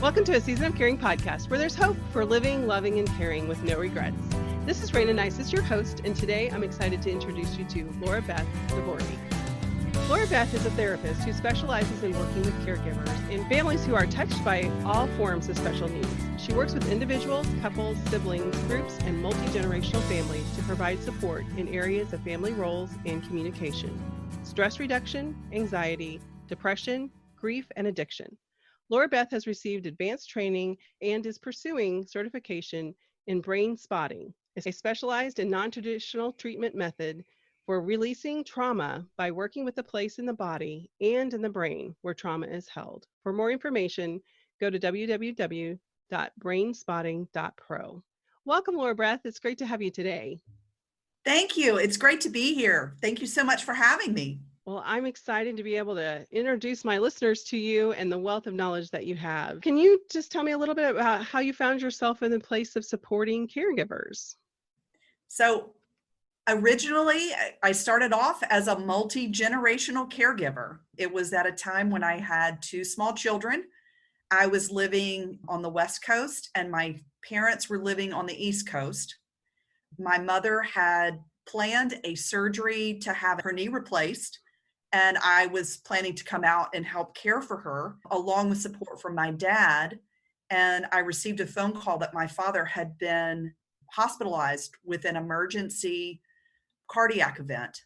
Welcome to a Season of Caring podcast, where there's hope for living, loving, and caring with no regrets. This is Raina Nices, your host, and today I'm excited to introduce you to Laura Beth DeVorny. Laura Beth is a therapist who specializes in working with caregivers and families who are touched by all forms of special needs. She works with individuals, couples, siblings, groups, and multi-generational families to provide support in areas of family roles and communication, stress reduction, anxiety, depression, grief, and addiction. Laura Beth has received advanced training and is pursuing certification in brain spotting, a specialized and non-traditional treatment method for releasing trauma by working with the place in the body and in the brain where trauma is held. For more information, go to www.brainspotting.pro. Welcome, Laura Beth. It's great to have you today. Thank you. It's great to be here. Thank you so much for having me. Well, I'm excited to be able to introduce my listeners to you and the wealth of knowledge that you have. Can you just tell me a little bit about how you found yourself in the place of supporting caregivers? So originally, I started off as a multi-generational caregiver. It was at a time when I had two small children. I was living on the West Coast and my parents were living on the East Coast. My mother had planned a surgery to have her knee replaced, and I was planning to come out and help care for her, along with support from my dad. And I received a phone call that my father had been hospitalized with an emergency cardiac event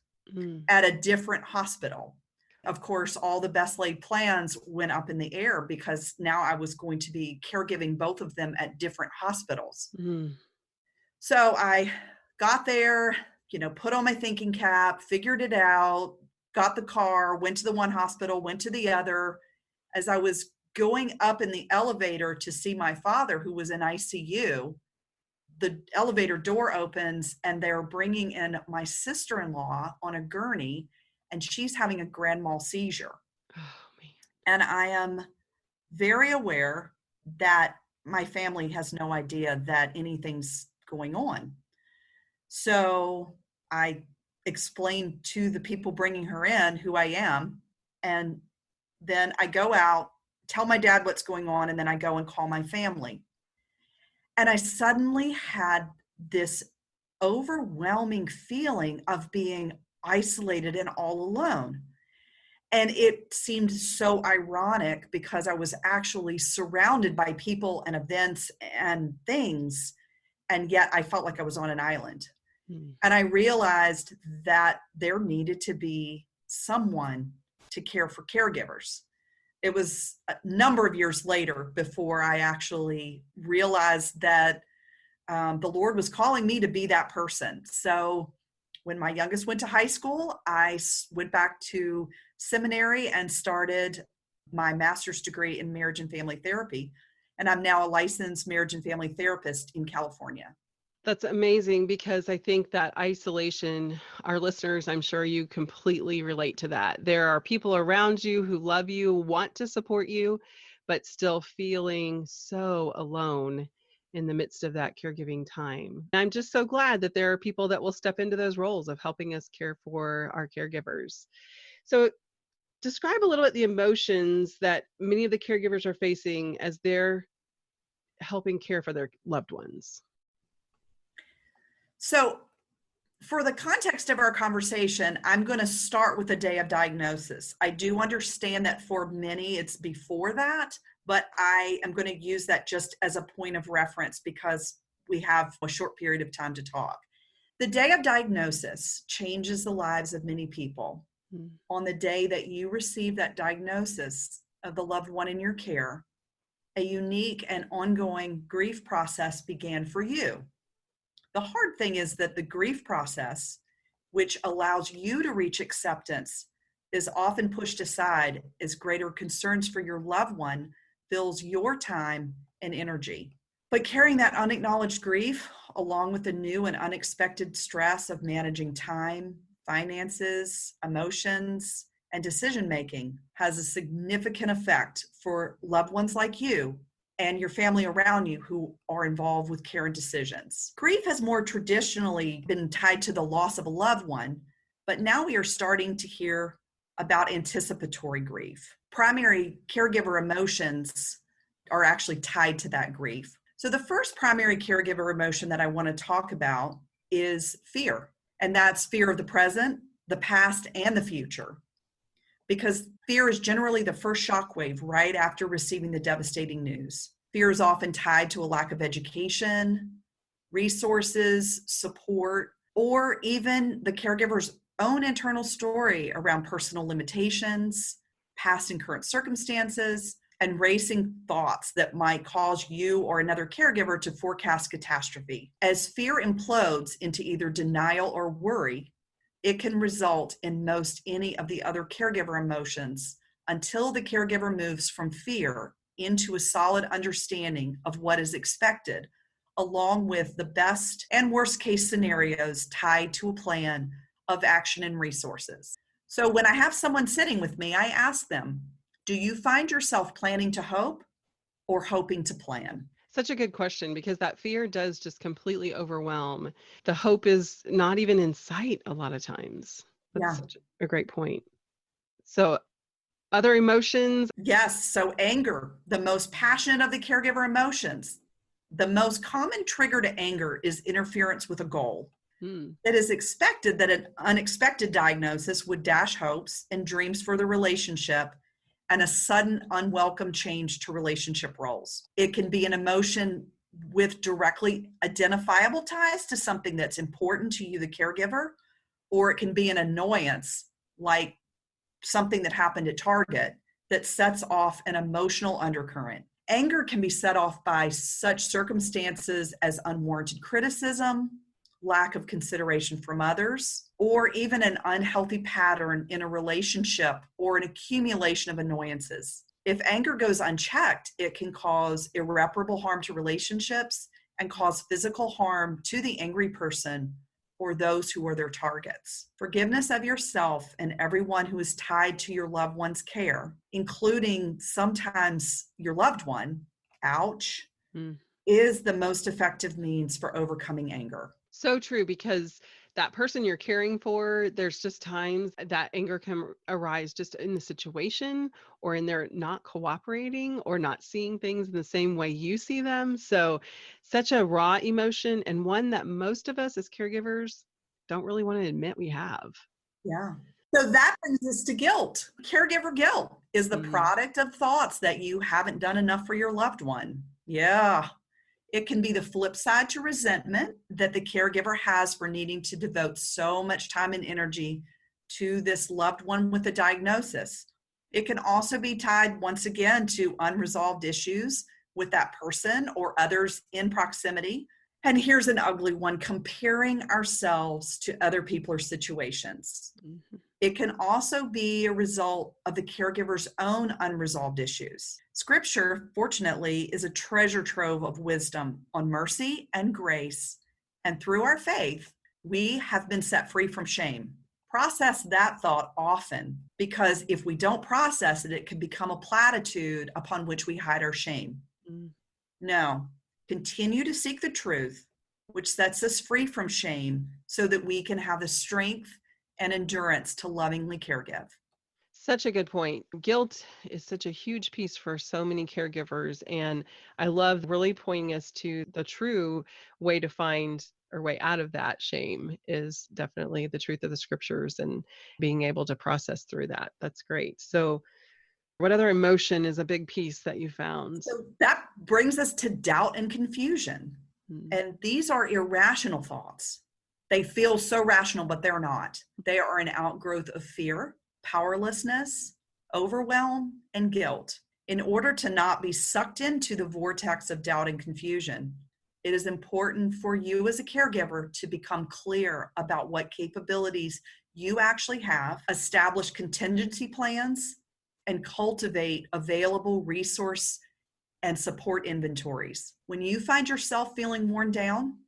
at a different hospital. Of course, all the best laid plans went up in the air because now I was going to be caregiving both of them at different hospitals. So I got there, put on my thinking cap, figured it out, got the car, went to the one hospital, went to the other. As I was going up in the elevator to see my father, who was in ICU, the elevator door opens and they're bringing in my sister-in-law on a gurney, and she's having a grand mal seizure. Oh, man. And I am very aware that my family has no idea that anything's going on. So I explained to the people bringing her in who I am, and then I go out, tell my dad what's going on, and then I go and call my family. And I suddenly had this overwhelming feeling of being isolated and all alone. And it seemed so ironic because I was actually surrounded by people and events and things, and yet I felt like I was on an island. And I realized that there needed to be someone to care for caregivers. It was a number of years later before I actually realized that the Lord was calling me to be that person. So when my youngest went to high school, I went back to seminary and started my master's degree in marriage and family therapy. And I'm now a licensed marriage and family therapist in California. That's amazing, because I think that isolation, our listeners, I'm sure you completely relate to that. There are people around you who love you, want to support you, but still feeling so alone in the midst of that caregiving time. I'm just so glad that there are people that will step into those roles of helping us care for our caregivers. So describe a little bit the emotions that many of the caregivers are facing as they're helping care for their loved ones. So for the context of our conversation, I'm going to start with the day of diagnosis. I do understand that for many it's before that, but I am going to use that just as a point of reference because we have a short period of time to talk. The day of diagnosis changes the lives of many people. On the day that you receive that diagnosis of the loved one in your care, a unique and ongoing grief process began for you. The hard thing is that the grief process, which allows you to reach acceptance, is often pushed aside as greater concerns for your loved one fills your time and energy. But carrying that unacknowledged grief, along with the new and unexpected stress of managing time, finances, emotions, and decision-making, has a significant effect for loved ones like you and your family around you who are involved with care and decisions. Grief has more traditionally been tied to the loss of a loved one, but now we are starting to hear about anticipatory grief. Primary caregiver emotions are actually tied to that grief. So the first primary caregiver emotion that I want to talk about is fear. And that's fear of the present, the past, and the future. Because fear is generally the first shockwave right after receiving the devastating news. Fear is often tied to a lack of education, resources, support, or even the caregiver's own internal story around personal limitations, past and current circumstances, and racing thoughts that might cause you or another caregiver to forecast catastrophe. As fear implodes into either denial or worry, it can result in most any of the other caregiver emotions until the caregiver moves from fear into a solid understanding of what is expected, along with the best and worst case scenarios tied to a plan of action and resources. So when I have someone sitting with me, I ask them, do you find yourself planning to hope or hoping to plan? Such a good question, because that fear does just completely overwhelm. The hope is not even in sight a lot of times. That's Yeah. such a great point. So other emotions. Yes. So anger, the most passionate of the caregiver emotions. The most common trigger to anger is interference with a goal. It is expected that an unexpected diagnosis would dash hopes and dreams for the relationship and a sudden unwelcome change to relationship roles. It can be an emotion with directly identifiable ties to something that's important to you, the caregiver, or it can be an annoyance like something that happened at Target that sets off an emotional undercurrent. Anger can be set off by such circumstances as unwarranted criticism, lack of consideration from others, or even an unhealthy pattern in a relationship or an accumulation of annoyances. If anger goes unchecked, it can cause irreparable harm to relationships and cause physical harm to the angry person or those who are their targets. Forgiveness of yourself and everyone who is tied to your loved one's care, including sometimes your loved one, ouch, is the most effective means for overcoming anger. So true, because that person you're caring for, there's just times that anger can arise just in the situation or in their not cooperating or not seeing things in the same way you see them. So such a raw emotion, and one that most of us as caregivers don't really want to admit we have. Yeah. So that brings us to guilt. Caregiver guilt is the Mm. product of thoughts that you haven't done enough for your loved one. Yeah. It can be the flip side to resentment that the caregiver has for needing to devote so much time and energy to this loved one with a diagnosis. It can also be tied once again to unresolved issues with that person or others in proximity. And here's an ugly one, comparing ourselves to other people or situations. Mhm. It can also be a result of the caregiver's own unresolved issues. Scripture, fortunately, is a treasure trove of wisdom on mercy and grace. And through our faith, we have been set free from shame. Process that thought often, because if we don't process it, it can become a platitude upon which we hide our shame. No, continue to seek the truth, which sets us free from shame so that we can have the strength and endurance to lovingly caregive. Such a good point. Guilt is such a huge piece for so many caregivers. And I love really pointing us to the true way to find or way out of that shame is definitely the truth of the scriptures and being able to process through that. That's great. So, what other emotion is a big piece that you found? So that brings us to doubt and confusion. And these are irrational thoughts. They feel so rational, but they're not. They are an outgrowth of fear, powerlessness, overwhelm, and guilt. In order to not be sucked into the vortex of doubt and confusion, it is important for you as a caregiver to become clear about what capabilities you actually have, establish contingency plans, and cultivate available resource and support inventories. When you find yourself feeling worn down,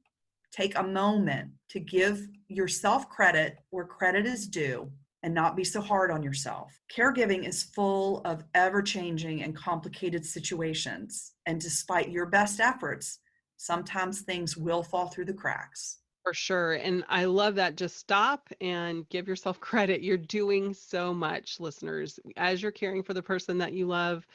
take a moment to give yourself credit where credit is due and not be so hard on yourself. Caregiving is full of ever-changing and complicated situations, and despite your best efforts, sometimes things will fall through the cracks. For sure. And I love that. Just stop and give yourself credit. You're doing so much, listeners. As you're caring for the person that you love,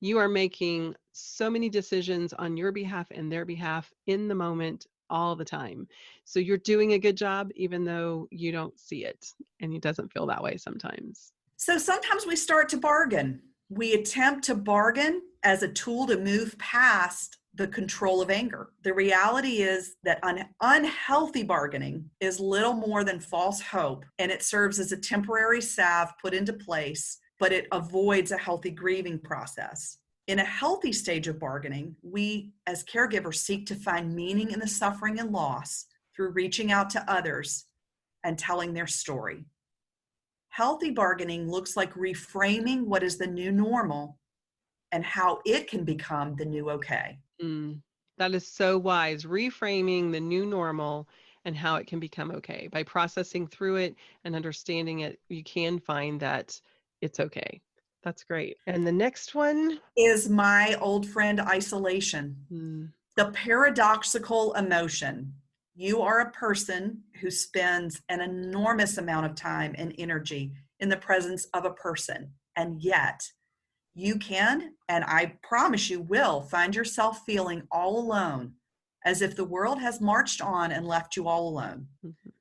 you are making so many decisions on your behalf and their behalf in the moment all the time. So you're doing a good job, even though you don't see it and it doesn't feel that way sometimes. So sometimes we start to bargain. We attempt to bargain as a tool to move past the control of anger. The reality is that unhealthy bargaining is little more than false hope, and it serves as a temporary salve put into place, but it avoids a healthy grieving process. In a healthy stage of bargaining, we as caregivers seek to find meaning in the suffering and loss through reaching out to others and telling their story. Healthy bargaining looks like reframing what is the new normal and how it can become the new okay. That is so wise. Reframing the new normal and how it can become okay. By processing through it and understanding it, you can find that it's okay. That's great. And the next one Is my old friend isolation. The paradoxical emotion. You are a person who spends an enormous amount of time and energy in the presence of a person, and yet you can, and I promise you will, find yourself feeling all alone, as if the world has marched on and left you all alone.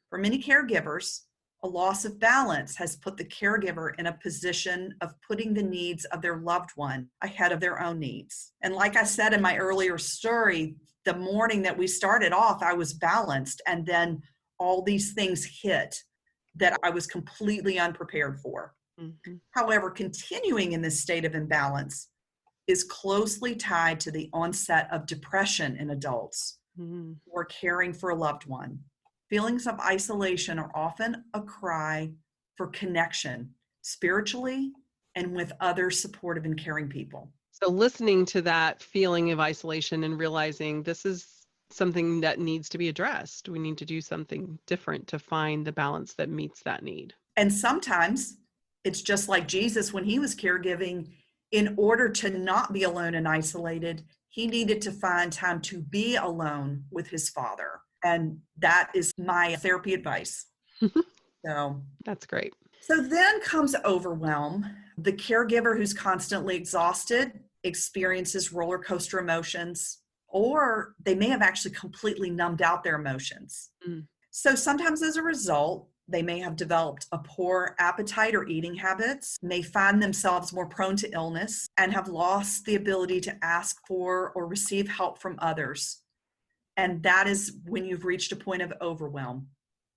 For many caregivers, a loss of balance has put the caregiver in a position of putting the needs of their loved one ahead of their own needs. And like I said in my earlier story, the morning that we started off, I was balanced, and then all these things hit that I was completely unprepared for. However, continuing in this state of imbalance is closely tied to the onset of depression in adults who are caring for a loved one. Feelings of isolation are often a cry for connection spiritually and with other supportive and caring people. So listening to that feeling of isolation and realizing this is something that needs to be addressed. We need to do something different to find the balance that meets that need. And sometimes it's just like Jesus when he was caregiving. In order to not be alone and isolated, he needed to find time to be alone with his Father. And that is my therapy advice. So that's great. So then comes overwhelm. The caregiver who's constantly exhausted experiences roller coaster emotions, or they may have actually completely numbed out their emotions. So sometimes as a result, they may have developed a poor appetite or eating habits, may find themselves more prone to illness, and have lost the ability to ask for or receive help from others. And that is when you've reached a point of overwhelm.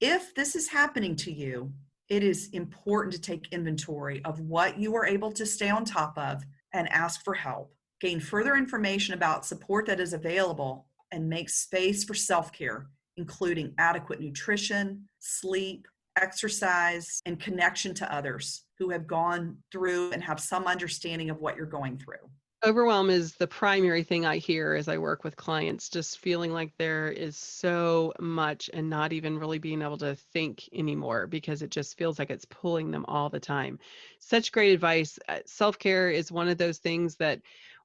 If this is happening to you, it is important to take inventory of what you are able to stay on top of and ask for help. Gain further information about support that is available and make space for self-care, including adequate nutrition, sleep, exercise, and connection to others who have gone through and have some understanding of what you're going through. Overwhelm is the primary thing I hear as I work with clients, just feeling like there is so much and not even really being able to think anymore because it just feels like it's pulling them all the time. Such great advice. Self-care is one of those things that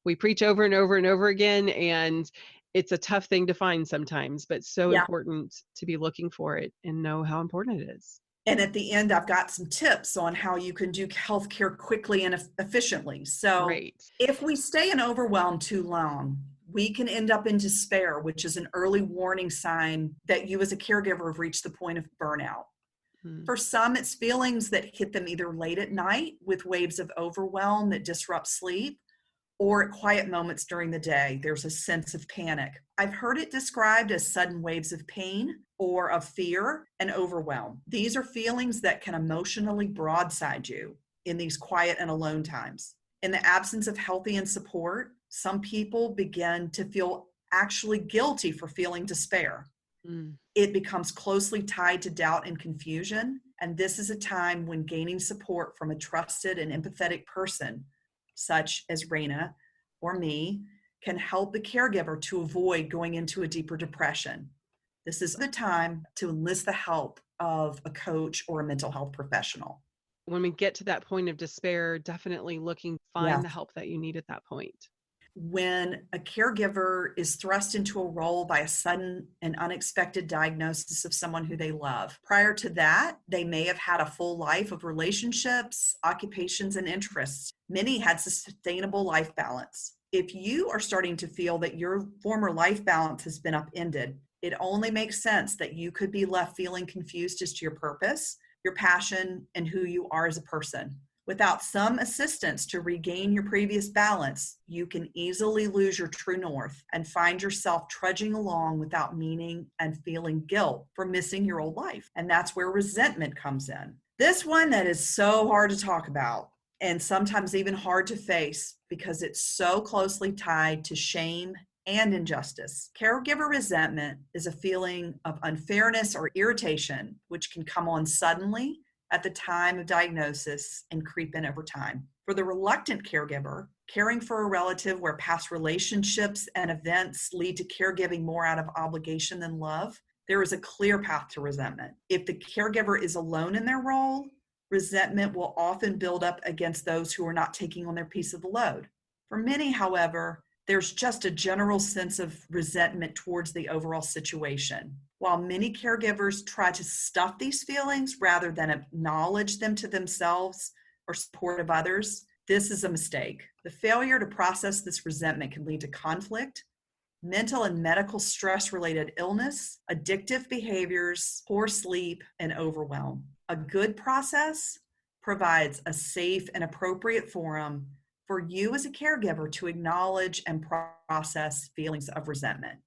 we preach over and over and over again, and it's a tough thing to find sometimes, but so important to be looking for it and know how important it is. And at the end, I've got some tips on how you can do healthcare quickly and efficiently. So if we stay in overwhelm too long, we can end up in despair, which is an early warning sign that you as a caregiver have reached the point of burnout. For some, it's feelings that hit them either late at night with waves of overwhelm that disrupt sleep, or at quiet moments during the day. There's a sense of panic. I've heard it described as sudden waves of pain or of fear and overwhelm. These are feelings that can emotionally broadside you in these quiet and alone times. In the absence of healthy and support, some people begin to feel actually guilty for feeling despair. It becomes closely tied to doubt and confusion. And this is a time when gaining support from a trusted and empathetic person, such as Raina or me, can help the caregiver to avoid going into a deeper depression. This is the time to enlist the help of a coach or a mental health professional. When we get to that point of despair, definitely find the help that you need at that point. When a caregiver is thrust into a role by a sudden and unexpected diagnosis of someone who they love, prior to that, they may have had a full life of relationships, occupations, and interests. Many had sustainable life balance. if you are starting to feel that your former life balance has been upended, it only makes sense that you could be left feeling confused as to your purpose, your passion, and who you are as a person. Without some assistance to regain your previous balance, you can easily lose your true north and find yourself trudging along without meaning and feeling guilt for missing your old life. And that's where resentment comes in. This one that is so hard to talk about and sometimes even hard to face because it's so closely tied to shame and injustice. Caregiver resentment is a feeling of unfairness or irritation, which can come on suddenly at the time of diagnosis and creep in over time. For the reluctant caregiver, caring for a relative where past relationships and events lead to caregiving more out of obligation than love, there is a clear path to resentment. If the caregiver is alone in their role, resentment will often build up against those who are not taking on their piece of the load. For many, however, there's just a general sense of resentment towards the overall situation. While many caregivers try to stuff these feelings rather than acknowledge them to themselves or support of others, this is a mistake. The failure to process this resentment can lead to conflict, mental and medical stress-related illness, addictive behaviors, poor sleep, and overwhelm. A good process provides a safe and appropriate forum for you as a caregiver to acknowledge and process feelings of resentment.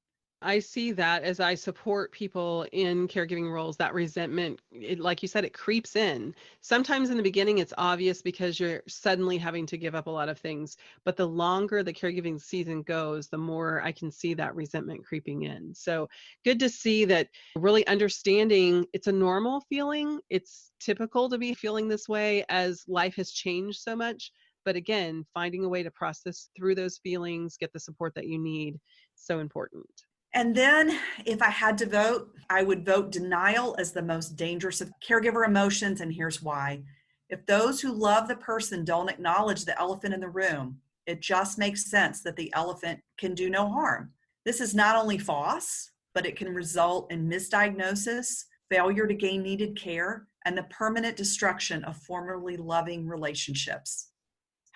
I see that as I support people in caregiving roles, that resentment, like you said, it creeps in. Sometimes in the beginning, it's obvious because you're suddenly having to give up a lot of things. But the longer the caregiving season goes, the more I can see that resentment creeping in. So good to see that really understanding it's a normal feeling. It's typical to be feeling this way as life has changed so much. But again, finding a way to process through those feelings, get the support that you need, so important. And then if I had to vote, I would vote denial as the most dangerous of caregiver emotions, and here's why. If those who love the person don't acknowledge the elephant in the room, it just makes sense that the elephant can do no harm. This is not only false, but it can result in misdiagnosis, failure to gain needed care, and the permanent destruction of formerly loving relationships.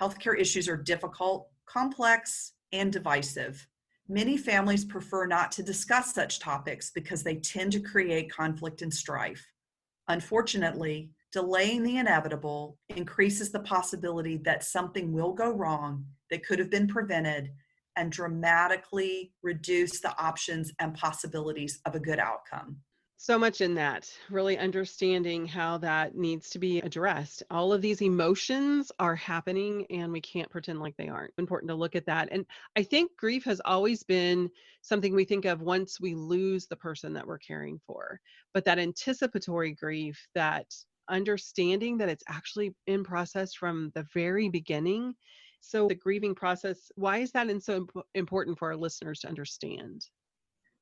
Healthcare issues are difficult, complex, and divisive. Many families prefer not to discuss such topics because they tend to create conflict and strife. Unfortunately, delaying the inevitable increases the possibility that something will go wrong that could have been prevented and dramatically reduce the options and possibilities of a good outcome. So much in that, really understanding how that needs to be addressed. All of these emotions are happening and we can't pretend like they aren't. Important to look at that. And I think grief has always been something we think of once we lose the person that we're caring for. But that anticipatory grief, that understanding that it's actually in process from the very beginning. So the grieving process, why is that so important for our listeners to understand?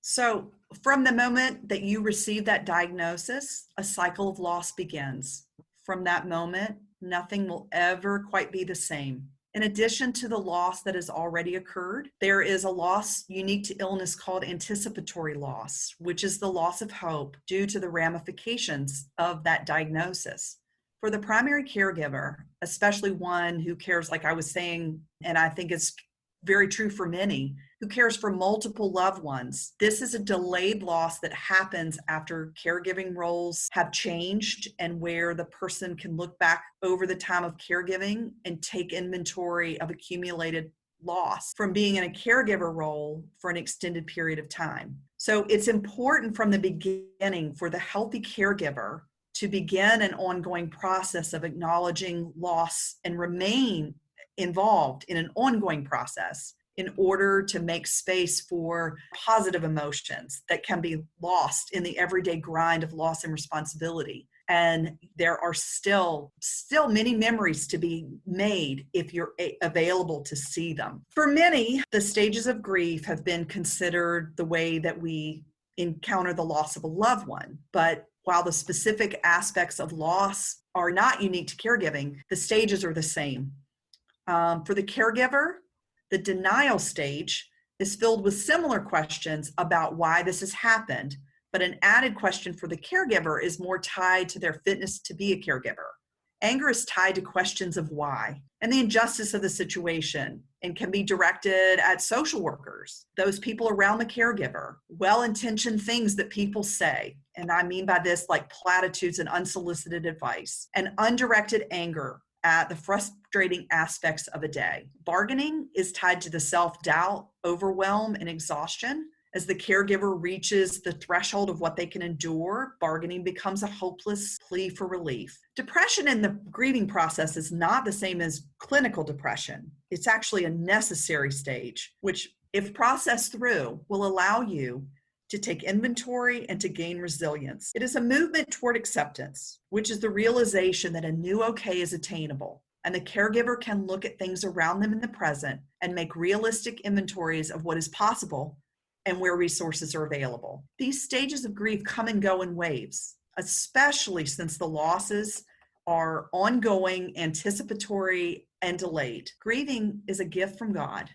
So from the moment that you receive that diagnosis, a cycle of loss begins. From that moment, nothing will ever quite be the same. In addition to the loss that has already occurred, there is a loss unique to illness called anticipatory loss, which is the loss of hope due to the ramifications of that diagnosis. For the primary caregiver, especially one who cares, like I was saying, and I think it's very true for many, who cares for multiple loved ones. This is a delayed loss that happens after caregiving roles have changed and where the person can look back over the time of caregiving and take inventory of accumulated loss from being in a caregiver role for an extended period of time. So it's important from the beginning for the healthy caregiver to begin an ongoing process of acknowledging loss and remain involved in an ongoing process in order to make space for positive emotions that can be lost in the everyday grind of loss and responsibility. And there are still many memories to be made if you're available to see them. For many, the stages of grief have been considered the way that we encounter the loss of a loved one. But while the specific aspects of loss are not unique to caregiving, the stages are the same. For the caregiver, the denial stage is filled with similar questions about why this has happened, but an added question for the caregiver is more tied to their fitness to be a caregiver. Anger is tied to questions of why and the injustice of the situation. and can be directed at social workers, those people around the caregiver, well-intentioned things that people say. And I mean by this, like platitudes and unsolicited advice, and undirected anger at the frustrating aspects of a day. Bargaining is tied to the self-doubt, overwhelm, and exhaustion. As the caregiver reaches the threshold of what they can endure, bargaining becomes a hopeless plea for relief. Depression in the grieving process is not the same as clinical depression. It's actually a necessary stage, which, if processed through, will allow you to take inventory and to gain resilience. It is a movement toward acceptance, which is the realization that a new okay is attainable, and the caregiver can look at things around them in the present and make realistic inventories of what is possible and where resources are available. These stages of grief come and go in waves, especially since the losses are ongoing, anticipatory, and delayed. Grieving is a gift from God.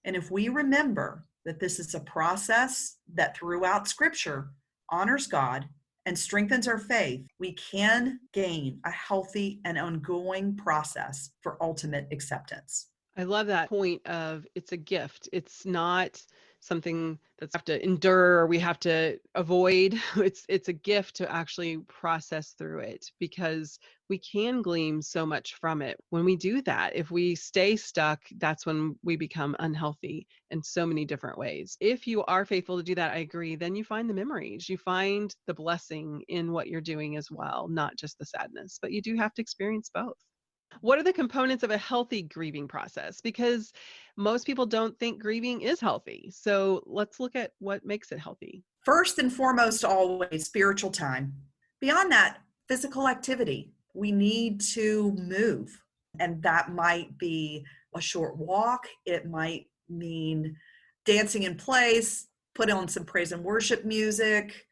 And if we remember that this is a process that throughout Scripture honors God and strengthens our faith, we can gain a healthy and ongoing process for ultimate acceptance. I love that point of it's a gift. It's not something that's have to endure or we have to avoid. It's a gift to actually process through it, because we can glean so much from it. When we do that, if we stay stuck, that's when we become unhealthy in so many different ways. If you are faithful to do that, I agree, then you find the memories, you find the blessing in what you're doing as well, not just the sadness, but you do have to experience both. What are the components of a healthy grieving process? Because most people don't think grieving is healthy. So let's look at what makes it healthy. First and foremost, always spiritual time. Beyond that, physical activity. We need to move. And that might be a short walk. It might mean dancing in place, put on some praise and worship music,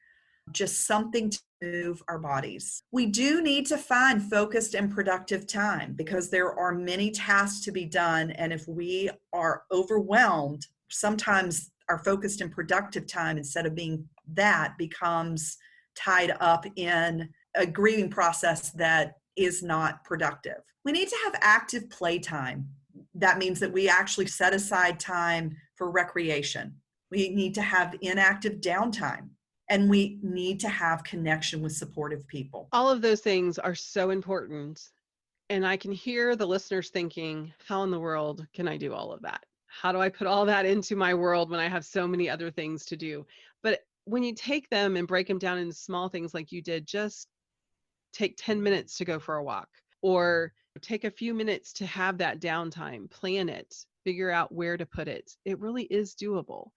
just something to move our bodies. We do need to find focused and productive time, because there are many tasks to be done. And if we are overwhelmed, sometimes our focused and productive time, instead of being that, becomes tied up in a grieving process that is not productive. We need to have active playtime. That means that we actually set aside time for recreation. We need to have inactive downtime. And we need to have connection with supportive people. All of those things are so important. And I can hear the listeners thinking, how in the world can I do all of that? How do I put all that into my world when I have so many other things to do? But when you take them and break them down into small things like you did, just take 10 minutes to go for a walk, or take a few minutes to have that downtime, plan it, figure out where to put it. It really is doable.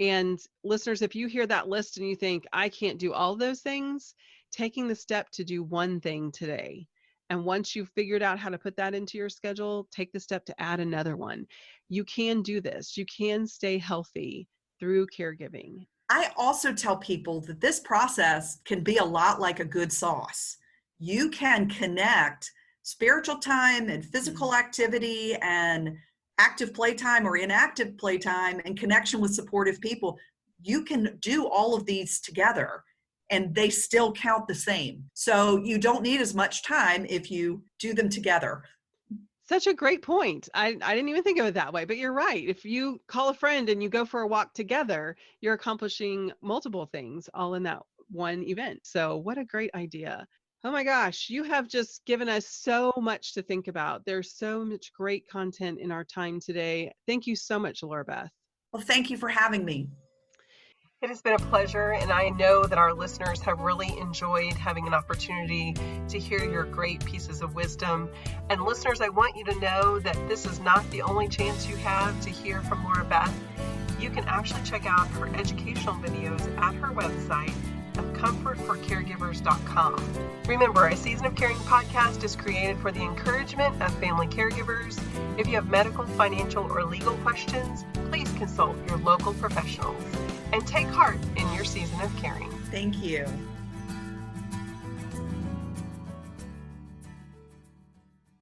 And listeners, if you hear that list and you think, I can't do all those things, taking the step to do one thing today. And once you've figured out how to put that into your schedule, take the step to add another one. You can do this. You can stay healthy through caregiving. I also tell people that this process can be a lot like a good sauce. You can connect spiritual time and physical activity and active playtime or inactive playtime and connection with supportive people. You can do all of these together and they still count the same. So you don't need as much time if you do them together. Such a great point. I didn't even think of it that way, but you're right. If you call a friend and you go for a walk together, you're accomplishing multiple things all in that one event. So what a great idea. Oh my gosh, you have just given us so much to think about. There's so much great content in our time today. Thank you so much, Laura Beth. Well, thank you for having me. It has been a pleasure, and I know that our listeners have really enjoyed having an opportunity to hear your great pieces of wisdom. And listeners, I want you to know that this is not the only chance you have to hear from Laura Beth. You can actually check out her educational videos at her website, comfortforcaregivers.com. Remember, a Season of Caring podcast is created for the encouragement of family caregivers. If you have medical, financial, or legal questions, please consult your local professionals and take heart in your season of caring. Thank you.